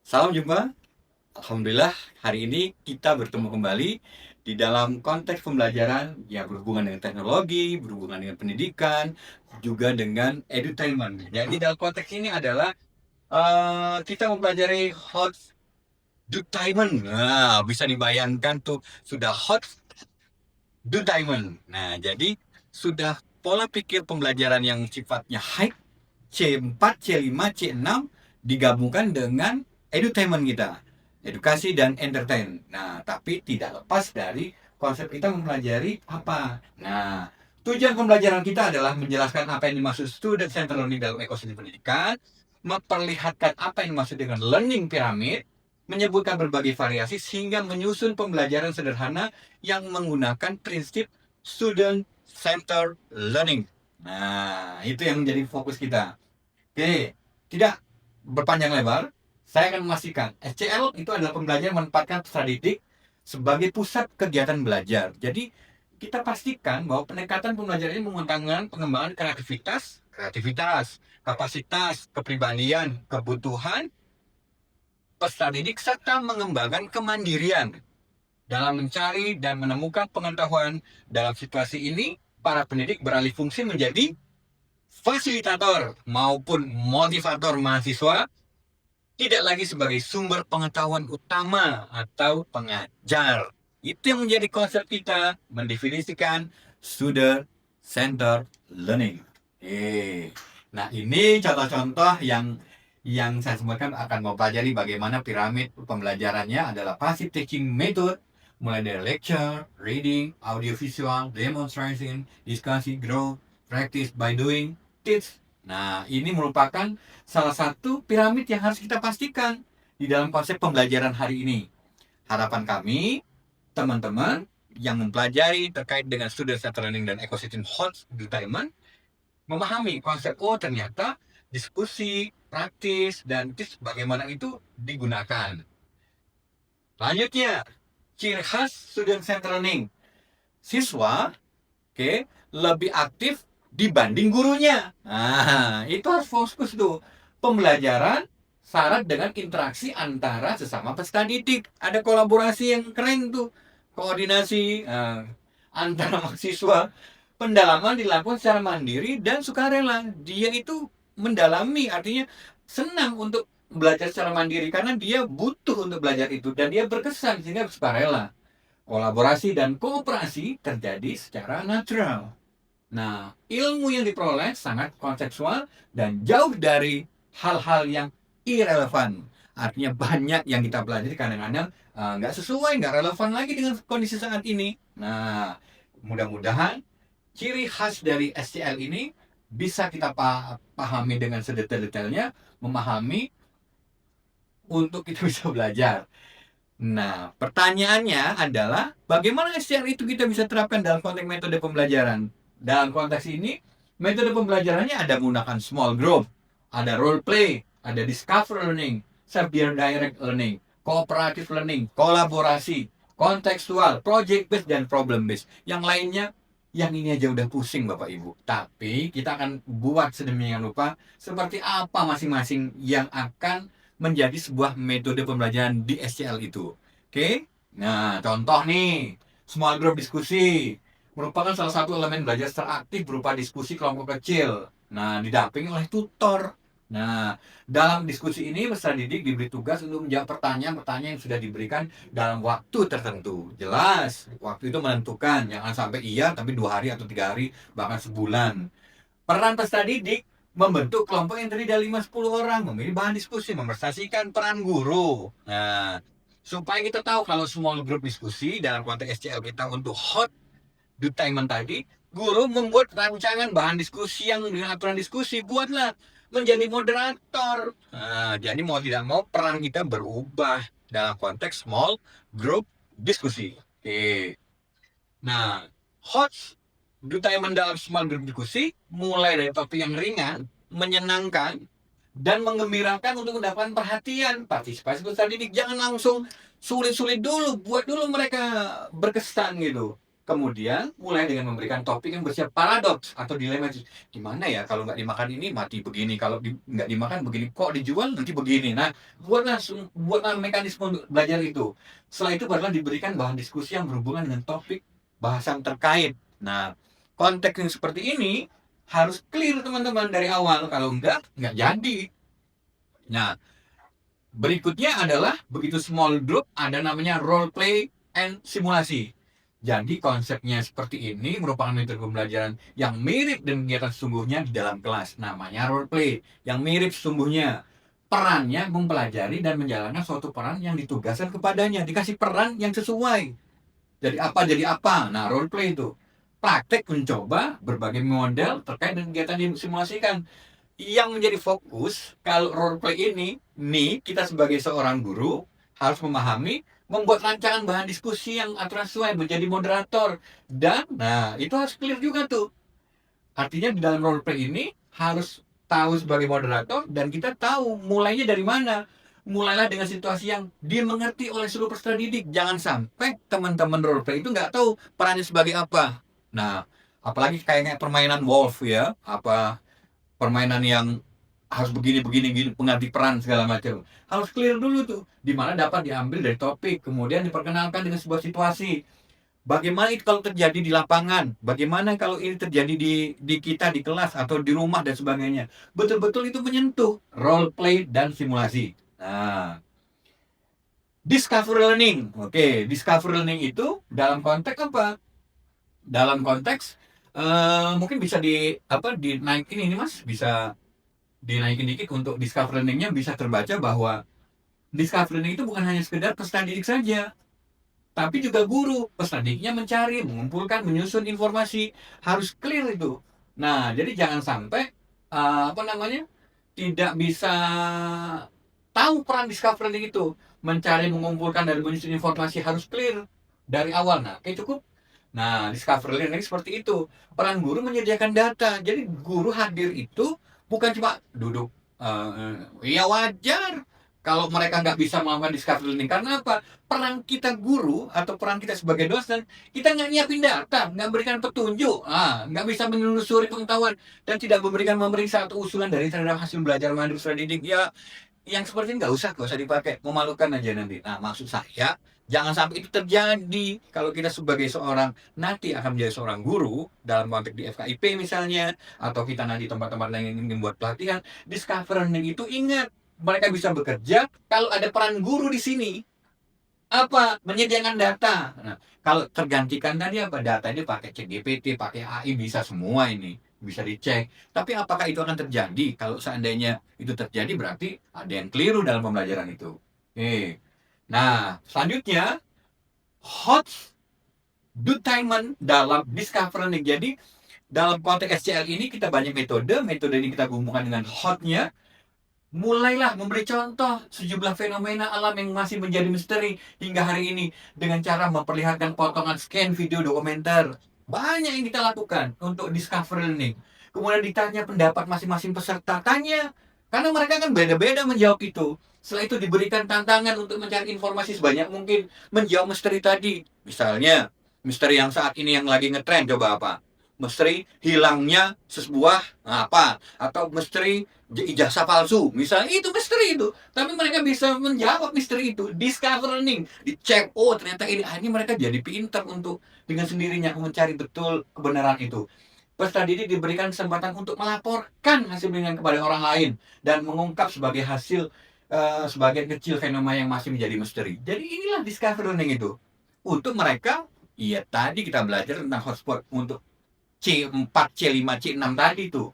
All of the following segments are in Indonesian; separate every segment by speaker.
Speaker 1: Salam jumpa. Alhamdulillah, hari ini kita bertemu kembali di dalam konteks pembelajaran yang berhubungan dengan teknologi, berhubungan dengan pendidikan, juga dengan edutainment. Jadi dalam konteks ini adalah kita mempelajari hot edutainment. Nah, bisa dibayangkan tuh sudah hot edutainment. Nah, jadi sudah pola pikir pembelajaran yang sifatnya high C4, C5, C6 digabungkan dengan edutainment kita. Edukasi dan entertain. Nah, tapi tidak lepas dari konsep kita mempelajari apa. Nah, tujuan pembelajaran kita adalah menjelaskan apa yang dimaksud student centered learning dalam ekosistem pendidikan, memperlihatkan apa yang dimaksud dengan learning pyramid, menyebutkan berbagai variasi sehingga menyusun pembelajaran sederhana yang menggunakan prinsip student centered learning. Nah, itu yang menjadi fokus kita. Oke, tidak berpanjang lebar, saya akan memastikan SCL itu adalah pembelajaran menempatkan peserta didik sebagai pusat kegiatan belajar. Jadi, kita pastikan bahwa pendekatan pembelajaran ini mengutamakan pengembangan kreativitas, kapasitas, kepribadian, kebutuhan peserta didik, serta mengembangkan kemandirian dalam mencari dan menemukan pengetahuan. Dalam situasi ini, para pendidik beralih fungsi menjadi fasilitator maupun motivator mahasiswa, tidak lagi sebagai sumber pengetahuan utama atau pengajar. Itu yang menjadi konsep kita mendefinisikan student centered learning. Nah, ini contoh-contoh yang saya sebutkan akan mempelajari bagaimana piramid pembelajarannya adalah passive teaching method, mulai dari lecture, reading, audiovisual, demonstration, discussion, grow, practice by doing, teach. Nah, ini merupakan salah satu piramid yang harus kita pastikan di dalam konsep pembelajaran hari ini. Harapan kami, teman-teman yang mempelajari terkait dengan student centered learning dan ekosistem hot entertainment, memahami konsep, oh ternyata diskusi, praktis, dan tips bagaimana itu digunakan. Lanjutnya, ciri khas student centered learning. Siswa, lebih aktif dibanding gurunya. Nah, itu harus fokus tuh. Pembelajaran syarat dengan interaksi antara sesama peserta didik. Ada kolaborasi yang keren tuh. Koordinasi antara mahasiswa. Pendalaman dilakukan secara mandiri dan sukarela. Dia itu mendalami, artinya senang untuk belajar secara mandiri karena dia butuh untuk belajar itu dan dia berkesan sehingga sukarela. Kolaborasi dan kooperasi terjadi secara natural. Nah, ilmu yang diperoleh sangat konseptual dan jauh dari hal-hal yang irrelevan. Artinya banyak yang kita pelajari kadang-kadang nggak sesuai, nggak relevan lagi dengan kondisi saat ini. Nah, mudah-mudahan ciri khas dari SCL ini bisa kita pahami dengan sedetail-detailnya, memahami untuk kita bisa belajar. Nah, pertanyaannya adalah bagaimana SCL itu kita bisa terapkan dalam konteks metode pembelajaran? Dalam konteks ini, metode pembelajarannya ada menggunakan small group, ada role play, ada discover learning, severe direct learning, cooperative learning, kolaborasi, kontekstual, project based, dan problem based. Yang lainnya, yang ini aja udah pusing Bapak Ibu. Tapi kita akan buat sedemikian rupa seperti apa masing-masing yang akan menjadi sebuah metode pembelajaran di SCL itu. Oke? Nah, contoh nih, small group diskusi merupakan salah satu elemen belajar secara aktif berupa diskusi kelompok kecil. Nah, didampingi oleh tutor. Nah, dalam diskusi ini peserta didik diberi tugas untuk menjawab pertanyaan-pertanyaan yang sudah diberikan dalam waktu tertentu. Jelas, waktu itu menentukan, jangan sampai iya tapi 2 hari atau 3 hari, bahkan sebulan. Peran peserta didik membentuk kelompok yang terdiri dari 5-10 orang, memilih bahan diskusi, mempresentasikan peran guru. Nah, supaya kita tahu kalau small group diskusi dalam konteks SCL kita untuk hot entertainment tadi, guru membuat rancangan bahan diskusi yang dengan aturan diskusi, buatlah menjadi moderator. Nah, jadi mau tidak mau peran kita berubah dalam konteks small group diskusi. Oke. Nah, hot entertainment dalam small group diskusi mulai dari topik yang ringan, menyenangkan, dan menggembirakan untuk mendapatkan perhatian. Partisipasi peserta didik jangan langsung sulit-sulit dulu, buat dulu mereka berkesan gitu. Kemudian mulai dengan memberikan topik yang bersifat paradoks atau dilema. Gimana ya kalau nggak dimakan ini mati begini, kalau nggak dimakan begini, kok dijual nanti begini. Nah, buatlah mekanisme untuk belajar itu. Setelah itu barulah diberikan bahan diskusi yang berhubungan dengan topik bahasan terkait. Nah, konteks yang seperti ini harus clear teman-teman dari awal. Kalau nggak jadi. Nah, berikutnya adalah begitu small group ada namanya role play and simulasi. Jadi konsepnya seperti ini merupakan metode pembelajaran yang mirip dengan kegiatan sesungguhnya di dalam kelas. Namanya role play, yang mirip sesungguhnya. Perannya mempelajari dan menjalankan suatu peran yang ditugaskan kepadanya. Dikasih peran yang sesuai. Jadi apa. Nah, role play itu. Praktek mencoba berbagai model terkait dengan kegiatan yang disimulasikan. Yang menjadi fokus kalau role play ini, nih kita sebagai seorang guru harus memahami membuat rancangan bahan diskusi yang aturan sesuai, menjadi moderator. Dan, nah itu harus clear juga tuh. Artinya di dalam role play ini harus tahu sebagai moderator dan kita tahu mulainya dari mana. Mulailah dengan situasi yang dimengerti oleh seluruh peserta didik. Jangan sampai teman-teman role play itu nggak tahu perannya sebagai apa. Nah, apalagi kayak permainan wolf ya, apa permainan yang harus begini gini pengganti peran segala macam harus clear dulu tuh di mana dapat diambil dari topik, kemudian diperkenalkan dengan sebuah situasi. Bagaimana itu kalau terjadi di lapangan, bagaimana kalau ini terjadi di kita di kelas atau di rumah dan sebagainya. Betul-betul itu menyentuh role play dan simulasi. Nah, discover learning. Oke, discover learning itu dalam konteks apa? Dalam konteks mungkin bisa dinaikin ini Mas, bisa dinaikin dikit untuk discover learning-nya. Bisa terbaca bahwa discover learning itu bukan hanya sekedar peserta didik saja, tapi juga guru. Peserta didiknya mencari, mengumpulkan, menyusun informasi, harus clear itu. Nah, jadi jangan sampai tidak bisa tahu peran discover learning itu. Mencari, mengumpulkan, dan menyusun informasi harus clear dari awal. Nah, kayak cukup. Nah, discover learning seperti itu. Peran guru menyediakan data. Jadi guru hadir itu bukan cuma duduk. Ya wajar kalau mereka nggak bisa melakukan discovery learning. Karena apa? Peran kita guru atau peran kita sebagai dosen, kita nggak nyiapin data, nggak berikan petunjuk, nggak bisa menelusuri pengetahuan, dan tidak memberikan memeriksa atau usulan dari terhadap hasil belajar mahasiswa didik. Ya, yang seperti ini nggak usah dipakai, memalukan aja nanti. Nah, maksud saya jangan sampai itu terjadi. Kalau kita sebagai seorang nanti akan menjadi seorang guru dalam konteks di FKIP misalnya, atau kita nanti tempat-tempat lain yang ingin membuat pelatihan, discover learning itu ingat mereka bisa bekerja kalau ada peran guru di sini. Apa? Menyediakan data. Nah, kalau tergantikan tadi apa? Data ini pakai ChatGPT, pakai AI, bisa semua ini. Bisa dicek. Tapi apakah itu akan terjadi? Kalau seandainya itu terjadi berarti ada yang keliru dalam pembelajaran itu. Oke. Nah, selanjutnya hot dutainment dalam discover learning. Jadi dalam konteks SCL ini kita banyak metode ini kita hubungkan dengan hotnya. Mulailah memberi contoh sejumlah fenomena alam yang masih menjadi misteri hingga hari ini dengan cara memperlihatkan potongan scan video dokumenter. Banyak yang kita lakukan untuk discover learning. Kemudian ditanya pendapat masing-masing peserta. Tanya, karena mereka kan beda-beda menjawab itu. Setelah itu diberikan tantangan untuk mencari informasi sebanyak mungkin, menjawab misteri tadi. Misalnya, misteri yang saat ini yang lagi ngetren, coba apa? Misteri hilangnya sebuah apa? Atau misteri ijazah palsu, misalnya itu misteri itu. Tapi mereka bisa menjawab misteri itu. Discover learning, dicek, oh ternyata ini mereka jadi pintar untuk dengan sendirinya mencari betul kebenaran itu. Peserta didik diberikan kesempatan untuk melaporkan hasil penelitian kepada orang lain dan mengungkap sebagai hasil sebagian kecil fenomena yang masih menjadi misteri. Jadi inilah discover learning itu. Untuk mereka, iya tadi kita belajar tentang hotspot untuk C4, C5, C6 tadi itu.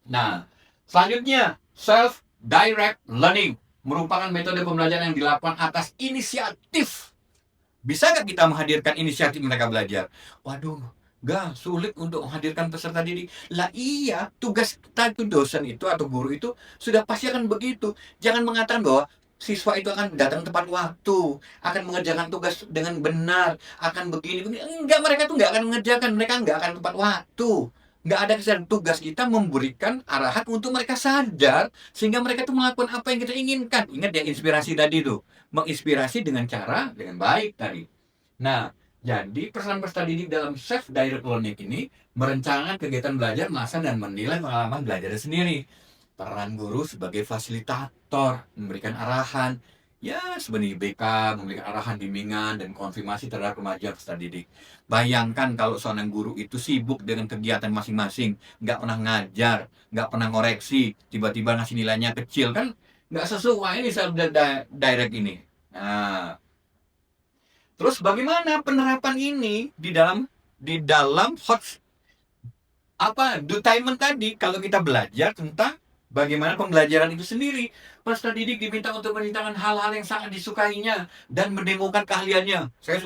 Speaker 1: Nah, selanjutnya self-direct learning merupakan metode pembelajaran yang dilakukan atas inisiatif. Bisa nggak kita menghadirkan inisiatif mereka belajar? Waduh, nggak, sulit untuk menghadirkan peserta didik. Lah iya, tugas kita itu dosen itu atau guru itu sudah pasti akan begitu. Jangan mengatakan bahwa siswa itu akan datang tepat waktu, akan mengerjakan tugas dengan benar, akan begini. Enggak, mereka tuh nggak akan mengerjakan, mereka nggak akan tepat waktu. Nggak ada kesadaran. Tugas kita memberikan arahan untuk mereka sadar, sehingga mereka tuh melakukan apa yang kita inginkan. Ingat ya inspirasi tadi tuh, menginspirasi dengan cara, dengan baik tadi. Nah, Jadi, peran peserta didik dalam self direct learning ini merencanakan kegiatan belajar masa dan menilai pengalaman belajar sendiri. Peran guru sebagai fasilitator, memberikan arahan, ya sebenarnya BK, memberikan arahan bimbingan dan konfirmasi terhadap kemajuan peserta didik. Bayangkan kalau seorang guru itu sibuk dengan kegiatan masing-masing, nggak pernah ngajar, nggak pernah ngoreksi, tiba-tiba ngasih nilainya kecil, kan nggak sesuai ini self direct ini. Nah, terus bagaimana penerapan ini di dalam hot dutainment tadi? Kalau kita belajar tentang bagaimana pembelajaran itu sendiri, peserta didik diminta untuk menceritakan hal-hal yang sangat disukainya dan mendemokan keahliannya. Saya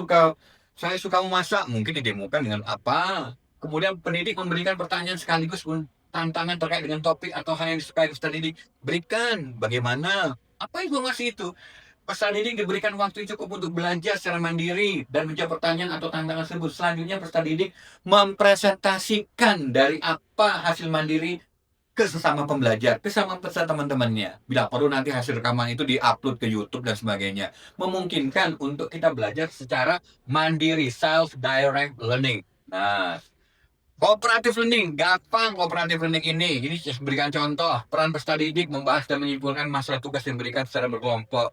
Speaker 1: suka memasak, mungkin didemokan dengan apa? Kemudian pendidik memberikan pertanyaan sekaligus pun tantangan terkait dengan topik atau hal yang disukai peserta didik. Berikan bagaimana? Apa informasi itu? Peserta didik diberikan waktu yang cukup untuk belajar secara mandiri dan menjawab pertanyaan atau tantangan tersebut. Selanjutnya, peserta didik mempresentasikan dari apa hasil mandiri ke sesama pembelajar, ke sama peserta teman-temannya. Bila perlu nanti hasil rekaman itu diupload ke YouTube dan sebagainya. Memungkinkan untuk kita belajar secara mandiri, self-direct learning. Nah, cooperative learning, gampang cooperative learning ini. Ini saya berikan contoh. Peran peserta didik membahas dan menyimpulkan masalah tugas yang diberikan secara berkelompok.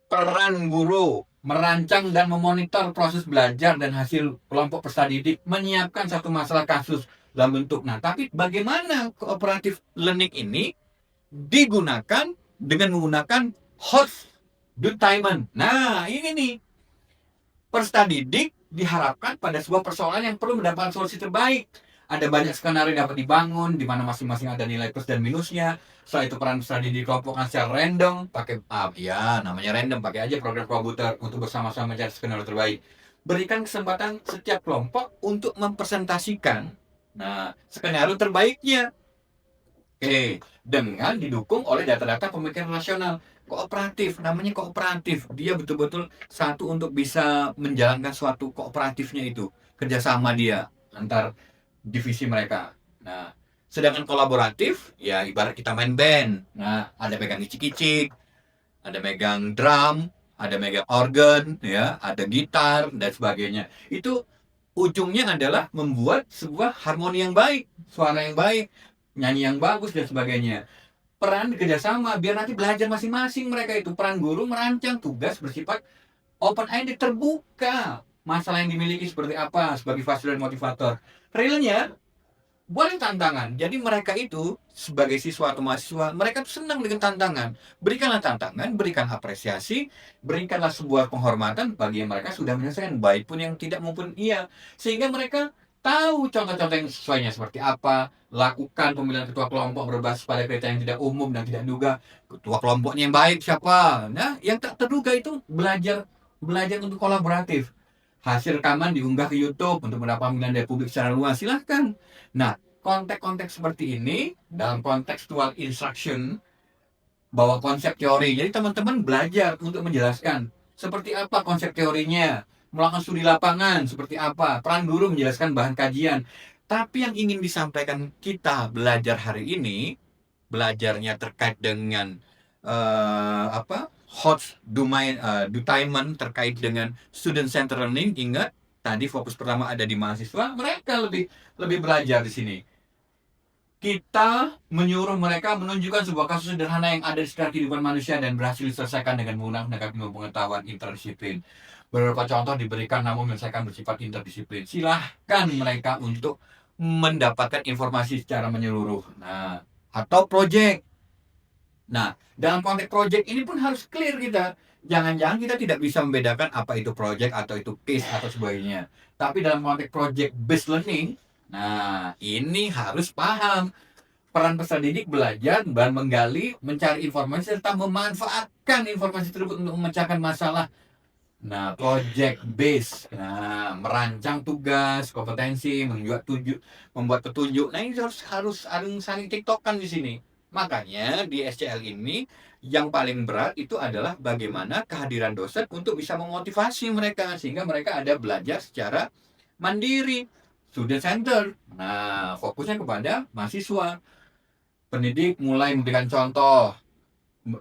Speaker 1: Peran guru merancang dan memonitor proses belajar dan hasil kelompok peserta didik, menyiapkan satu masalah kasus dalam bentuk. Nah, tapi bagaimana cooperative learning ini digunakan dengan menggunakan host dutainment. Nah, ini nih, peserta didik diharapkan pada sebuah persoalan yang perlu mendapatkan solusi terbaik. Ada banyak skenario yang dapat dibangun, di mana masing-masing ada nilai plus dan minusnya. Setelah itu peran peserta didik dikelompokkan secara random, pakai namanya random, pakai aja program komputer untuk bersama-sama mencari skenario terbaik. Berikan kesempatan setiap kelompok untuk mempresentasikan skenario terbaiknya. Oke, dengan didukung oleh data-data pemikiran rasional. Kooperatif, namanya kooperatif. Dia betul-betul satu untuk bisa menjalankan suatu kooperatifnya itu. Kerjasama dia antar divisi mereka. Nah, sedangkan kolaboratif, ya ibarat kita main band. Nah, ada megang icik-icik, ada megang drum, ada megang organ, ya, ada gitar, dan sebagainya. Itu ujungnya adalah membuat sebuah harmoni yang baik, suara yang baik, nyanyi yang bagus, dan sebagainya. Peran kerjasama, biar nanti belajar masing-masing mereka itu. Peran guru merancang tugas bersifat open-ended, terbuka. Masalah yang dimiliki seperti apa sebagai fasilitator dan motivator. Realnya, boleh tantangan. Jadi mereka itu sebagai siswa atau mahasiswa, mereka tuh senang dengan tantangan. Berikanlah tantangan, berikan apresiasi, berikanlah sebuah penghormatan bagi yang mereka sudah menyelesaikan, baik pun yang tidak maupun iya. Sehingga mereka tahu contoh-contoh yang sesuainya seperti apa. Lakukan pemilihan ketua kelompok berbasis pada kriteria yang tidak umum dan tidak diduga. Ketua kelompoknya yang baik siapa? Nah, yang tak terduga itu belajar untuk kolaboratif. Hasil rekaman diunggah ke YouTube untuk mendapat pemilihan dari publik secara luas. Silahkan. Nah, konteks-konteks seperti ini dalam contextual instruction bawa konsep teori. Jadi teman-teman belajar untuk menjelaskan seperti apa konsep teorinya, melakukan studi lapangan seperti apa, peran guru menjelaskan bahan kajian. Tapi yang ingin disampaikan kita belajar hari ini, belajarnya terkait dengan dutainment terkait dengan student centered learning. Ingat, tadi fokus pertama ada di mahasiswa, mereka lebih belajar di sini. Kita menyuruh mereka menunjukkan sebuah kasus sederhana yang ada di sekitar kehidupan manusia dan berhasil diselesaikan dengan menggunakan pengetahuan interdisiplin. Beberapa contoh diberikan namun menyelesaikan bersifat interdisiplin. Silahkan mereka untuk mendapatkan informasi secara menyeluruh. Nah, atau project. Nah, dalam konteks project ini pun harus clear kita. Jangan-jangan kita tidak bisa membedakan apa itu project atau itu case atau sebagainya. Tapi dalam konteks project based learning, nah ini harus paham. Peran peserta didik belajar dan menggali, mencari informasi serta memanfaatkan informasi tersebut untuk memecahkan masalah. Nah, project base, merancang tugas, kompetensi, membuat petunjuk. Nah, ini harus saling tiktokan di sini. Makanya di SCL ini yang paling berat itu adalah bagaimana kehadiran dosen untuk bisa memotivasi mereka sehingga mereka ada belajar secara mandiri, student center. Nah, fokusnya kepada mahasiswa. Pendidik mulai memberikan contoh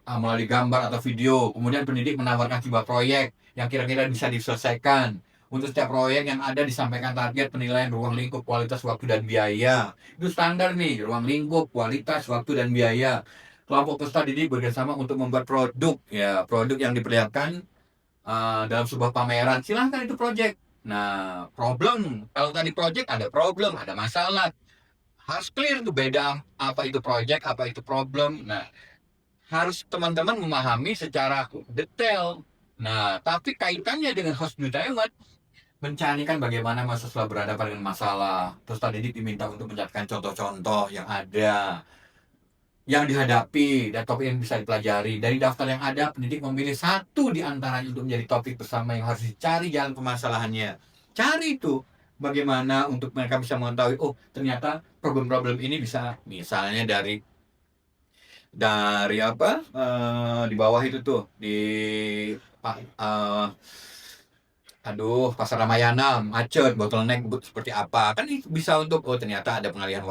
Speaker 1: melalui gambar atau video. Kemudian pendidik menawarkan sebuah proyek yang kira-kira bisa diselesaikan. Untuk setiap proyek yang ada disampaikan target penilaian ruang lingkup, kualitas, waktu, dan biaya. Itu standar nih, ruang lingkup, kualitas, waktu, dan biaya. Kelompok peserta didik bekerjasama untuk membuat produk, ya produk yang diperlihatkan dalam sebuah pameran. Silahkan itu project. Nah, problem. Kalau tadi project ada problem, ada masalah. Harus clear tuh beda apa itu project, apa itu problem. Nah, harus teman-teman memahami secara detail. Nah, tapi kaitannya dengan hospitality mencarikan bagaimana mahasiswa berhadapan dengan masalah. Terus tadi diminta untuk mencatatkan contoh-contoh yang ada, yang dihadapi, dan topik yang bisa dipelajari. Dari daftar yang ada, pendidik memilih satu di antaranya untuk menjadi topik bersama yang harus dicari jalan permasalahannya. Cari itu bagaimana untuk mereka bisa mengetahui, oh ternyata problem-problem ini bisa misalnya dari apa di bawah itu tuh di Pasar Ramayana macet, bottleneck seperti apa kan itu bisa untuk oh ternyata ada pengalihan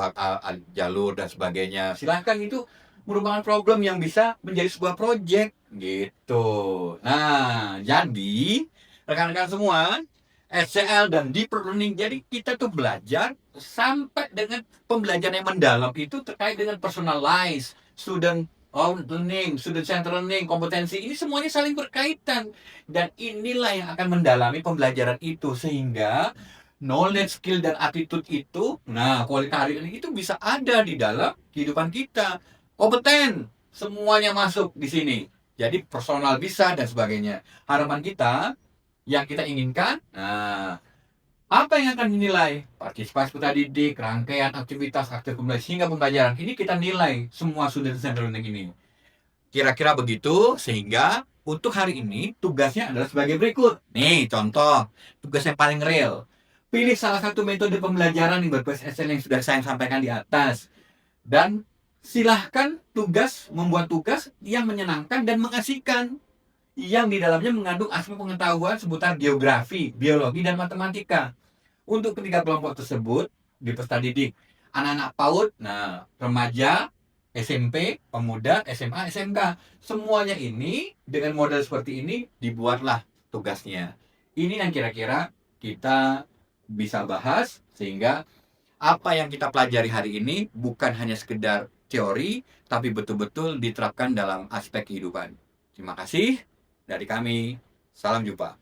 Speaker 1: jalur dan sebagainya. Silahkan, itu merupakan problem yang bisa menjadi sebuah project gitu. Nah, jadi rekan-rekan semua, SCL dan deep learning, jadi kita tuh belajar sampai dengan pembelajaran yang mendalam itu terkait dengan personalized student learning, student centered learning, kompetensi ini semuanya saling berkaitan. Dan inilah yang akan mendalami pembelajaran itu sehingga knowledge, skill, dan attitude itu, nah kualitas hari ini itu bisa ada di dalam kehidupan kita. Kompeten, semuanya masuk di sini. Jadi personal bisa dan sebagainya. Harapan kita yang kita inginkan, nah apa yang akan dinilai? Partisipasi peserta didik, rangkaian aktivitas, aktif hingga pembelajaran. Ini kita nilai semua student centered learning ini. Kira-kira begitu, sehingga untuk hari ini tugasnya adalah sebagai berikut. Nih, contoh, tugas yang paling real. Pilih salah satu metode pembelajaran yang berbasis SL yang sudah saya sampaikan di atas. Dan silahkan membuat tugas yang menyenangkan dan mengasihkan. Yang di dalamnya mengandung aspek pengetahuan seputar geografi, biologi, dan matematika. Untuk ketiga kelompok tersebut, di peserta didik, anak-anak PAUD, nah, remaja, SMP, pemuda, SMA, SMK. Semuanya ini dengan model seperti ini dibuatlah tugasnya. Ini yang kira-kira kita bisa bahas sehingga apa yang kita pelajari hari ini bukan hanya sekedar teori, tapi betul-betul diterapkan dalam aspek kehidupan. Terima kasih dari kami. Salam jumpa.